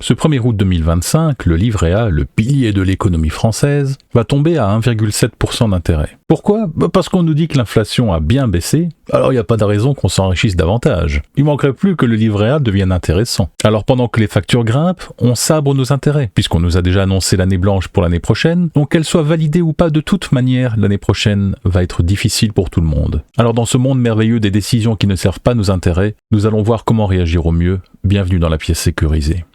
Ce 1er août 2025, le livret A, le pilier de l'économie française, va tomber à 1,7% d'intérêt. Pourquoi ? Parce qu'on nous dit que l'inflation a bien baissé, alors il n'y a pas de raison qu'on s'enrichisse davantage. Il manquerait plus que le livret A devienne intéressant. Alors pendant que les factures grimpent, on sabre nos intérêts, puisqu'on nous a déjà annoncé l'année blanche pour l'année prochaine, donc qu'elle soit validée ou pas, de toute manière, l'année prochaine va être difficile pour tout le monde. Alors dans ce monde merveilleux des décisions qui ne servent pas nos intérêts, nous allons voir comment réagir au mieux. Bienvenue dans la pièce sécurisée.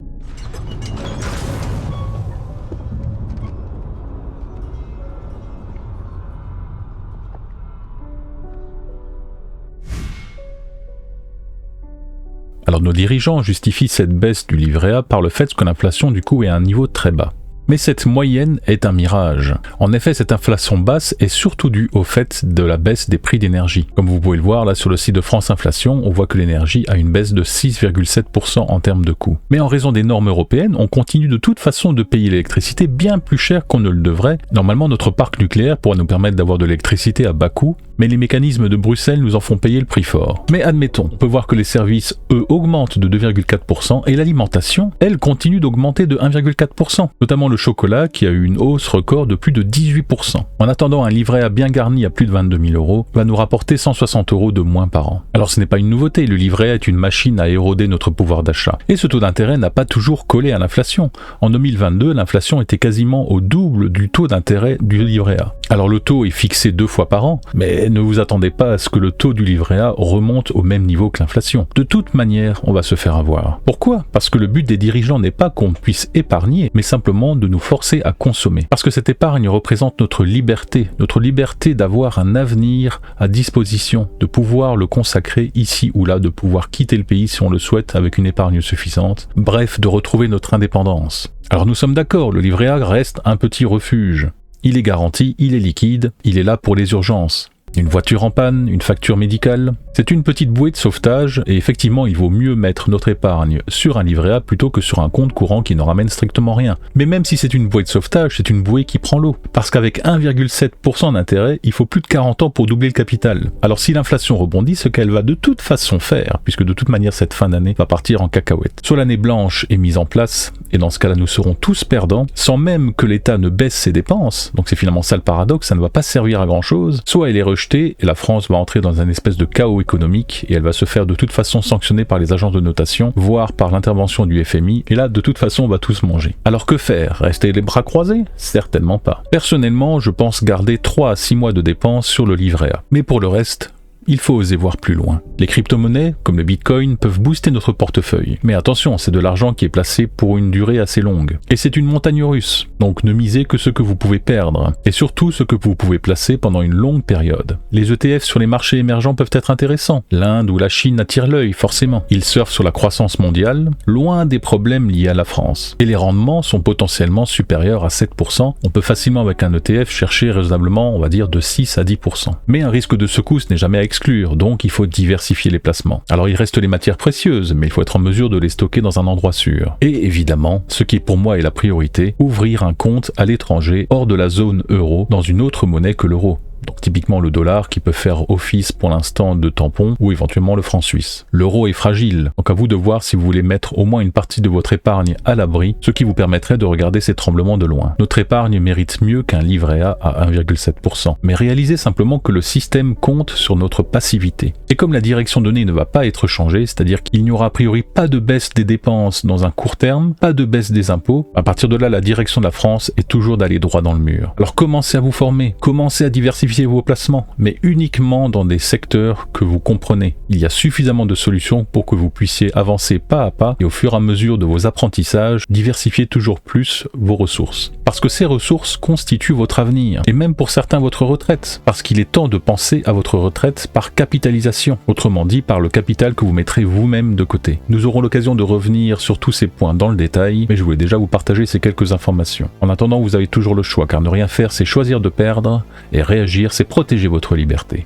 Alors nos dirigeants justifient cette baisse du livret A par le fait que l'inflation du coup est à un niveau très bas. Mais cette moyenne est un mirage. En effet, cette inflation basse est surtout due au fait de la baisse des prix d'énergie. Comme vous pouvez le voir là sur le site de France Inflation, on voit que l'énergie a une baisse de 6,7% en termes de coût. Mais en raison des normes européennes, on continue de toute façon de payer l'électricité bien plus cher qu'on ne le devrait. Normalement, notre parc nucléaire pourrait nous permettre d'avoir de l'électricité à bas coût, mais les mécanismes de Bruxelles nous en font payer le prix fort. Mais admettons, on peut voir que les services, eux, augmentent de 2,4% et l'alimentation, elle, continue d'augmenter de 1,4%, notamment le chocolat qui a eu une hausse record de plus de 18%. En attendant, un livret A bien garni à plus de 22 000 € va nous rapporter 160 € de moins par an. Alors ce n'est pas une nouveauté, le livret A est une machine à éroder notre pouvoir d'achat. Et ce taux d'intérêt n'a pas toujours collé à l'inflation. En 2022, l'inflation était quasiment au double du taux d'intérêt du livret A. Alors le taux est fixé 2 fois par an, mais ne vous attendez pas à ce que le taux du livret A remonte au même niveau que l'inflation. De toute manière, on va se faire avoir. Pourquoi ? Parce que le but des dirigeants n'est pas qu'on puisse épargner, mais simplement de nous forcer à consommer. Parce que cette épargne représente notre liberté d'avoir un avenir à disposition, de pouvoir le consacrer ici ou là, de pouvoir quitter le pays si on le souhaite avec une épargne suffisante, bref, de retrouver notre indépendance. Alors nous sommes d'accord, le livret A reste un petit refuge. Il est garanti, il est liquide, il est là pour les urgences. Une voiture en panne, une facture médicale, c'est une petite bouée de sauvetage et effectivement il vaut mieux mettre notre épargne sur un livret A plutôt que sur un compte courant qui ne ramène strictement rien. Mais même si c'est une bouée de sauvetage, c'est une bouée qui prend l'eau. Parce qu'avec 1,7% d'intérêt, il faut plus de 40 ans pour doubler le capital. Alors si l'inflation rebondit, ce qu'elle va de toute façon faire, puisque de toute manière cette fin d'année va partir en cacahuète. Soit l'année blanche est mise en place, et dans ce cas-là nous serons tous perdants, sans même que l'État ne baisse ses dépenses, donc c'est finalement ça le paradoxe, ça ne va pas servir à grand chose, soit elle est rejetée et la France va entrer dans un espèce de chaos économique et elle va se faire de toute façon sanctionner par les agences de notation, voire par l'intervention du FMI, et là de toute façon on va tous manger. Alors que faire ? Rester les bras croisés ? Certainement pas. Personnellement, je pense garder 3 à 6 mois de dépenses sur le livret A. Mais pour le reste, il faut oser voir plus loin. Les crypto-monnaies, comme le Bitcoin, peuvent booster notre portefeuille. Mais attention, c'est de l'argent qui est placé pour une durée assez longue. Et c'est une montagne russe, donc ne misez que ce que vous pouvez perdre, et surtout ce que vous pouvez placer pendant une longue période. Les ETF sur les marchés émergents peuvent être intéressants. L'Inde ou la Chine attirent l'œil, forcément. Ils surfent sur la croissance mondiale, loin des problèmes liés à la France. Et les rendements sont potentiellement supérieurs à 7%. On peut facilement avec un ETF chercher raisonnablement, on va dire, de 6 à 10%. Mais un risque de secousse n'est jamais à exclure, donc il faut diversifier les placements. Alors il reste les matières précieuses, mais il faut être en mesure de les stocker dans un endroit sûr. Et évidemment, ce qui pour moi est la priorité, ouvrir un compte à l'étranger, hors de la zone euro, dans une autre monnaie que l'euro. Donc typiquement le dollar qui peut faire office pour l'instant de tampon ou éventuellement le franc suisse. L'euro est fragile, donc à vous de voir si vous voulez mettre au moins une partie de votre épargne à l'abri, ce qui vous permettrait de regarder ces tremblements de loin. Notre épargne mérite mieux qu'un livret A à 1,7%, mais réalisez simplement que le système compte sur notre passivité. Et comme la direction donnée ne va pas être changée, c'est-à-dire qu'il n'y aura a priori pas de baisse des dépenses dans un court terme, pas de baisse des impôts, à partir de là la direction de la France est toujours d'aller droit dans le mur. Alors commencez à vous former, commencez à diversifier vos placements, mais uniquement dans des secteurs que vous comprenez. Il y a suffisamment de solutions pour que vous puissiez avancer pas à pas et au fur et à mesure de vos apprentissages, diversifier toujours plus vos ressources. Parce que ces ressources constituent votre avenir, et même pour certains votre retraite, parce qu'il est temps de penser à votre retraite par capitalisation, autrement dit par le capital que vous mettrez vous-même de côté. Nous aurons l'occasion de revenir sur tous ces points dans le détail, mais je voulais déjà vous partager ces quelques informations. En attendant, vous avez toujours le choix, car ne rien faire c'est choisir de perdre, et réagir c'est protéger votre liberté.